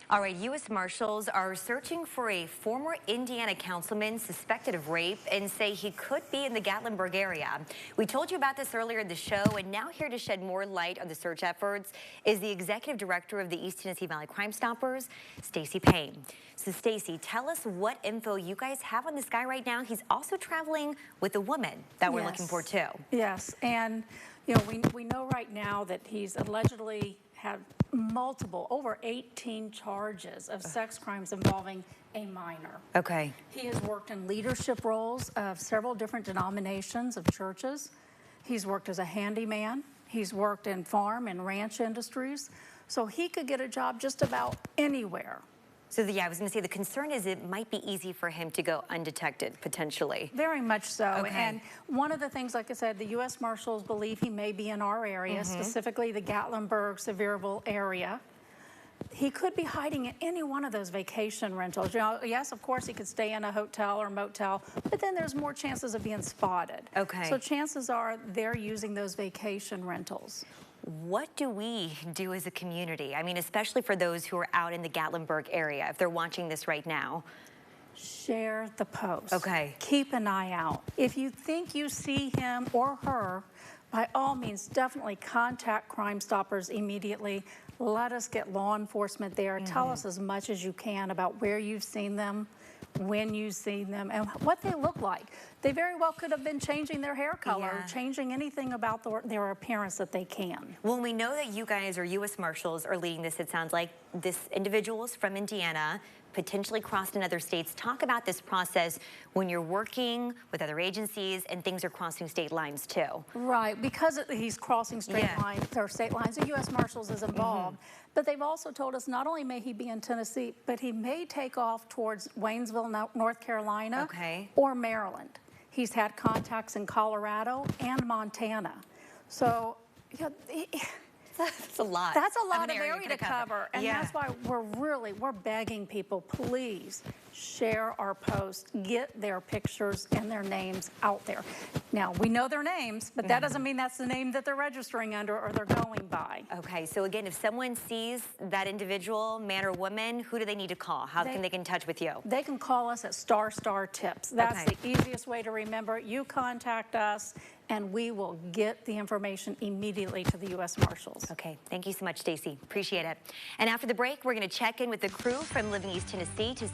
All right, U.S. Marshals are searching for a former Indiana councilman suspected of rape and say he could be in the Gatlinburg area. We told you about this earlier in the show, and now here to shed more light on the search efforts is the executive director of the East Tennessee Valley Crime Stoppers, Stacey Payne. So, Stacey, tell us what info you guys have on this guy right now. He's also traveling with a woman that we're looking for, too. Yes, and we know right now that he's allegedly had over 18 charges of sex crimes involving a minor. Okay. He has worked in leadership roles of several different denominations of churches. He's worked as a handyman. He's worked in farm and ranch industries. So he could get a job just about anywhere. So, yeah, I was going to say the concern is it might be easy for him to go undetected, potentially. Very much so. Okay. And one of the things, like I said, the U.S. Marshals believe he may be in our area, specifically the Gatlinburg, Sevierville area. He could be hiding in any one of those vacation rentals. Yes, of course, he could stay in a hotel or motel, but then there's more chances of being spotted. Okay. So chances are they're using those vacation rentals. What do we do as a community? I mean, especially for those who are out in the Gatlinburg area, if they're watching this right now. Share the post. Okay. Keep an eye out. If you think you see him or her, by all means, definitely contact Crime Stoppers immediately. Let us get law enforcement there. Tell us as much as you can about where you've seen them, when you've seen them, and what they look like. They very well could have been changing their hair color, or changing anything about their appearance that they can. Well, we know that you guys, or U.S. Marshals, are leading this. It sounds like this individual is from Indiana, potentially crossed in other states. Talk about this process when you're working with other agencies and things are crossing state lines too. Right, because he's crossing state lines or state lines, the U.S. Marshals is involved. But they've also told us not only may he be in Tennessee, but he may take off towards Waynesville, North Carolina, or Maryland. He's had contacts in Colorado and Montana. So, that's a lot. That's a lot of area to cover. And that's why we're begging people, please share our posts, get their pictures and their names out there. Now, we know their names, but that doesn't mean that's the name that they're registering under or they're going by. Okay, so again, if someone sees that individual, man or woman, who do they need to call? How can they get in touch with you? They can call us at ** tips. That's the easiest way to remember. You contact us, and we will get the information immediately to the U.S. Marshals. Okay, thank you so much, Stacey. Appreciate it. And after the break, we're going to check in with the crew from Living East Tennessee to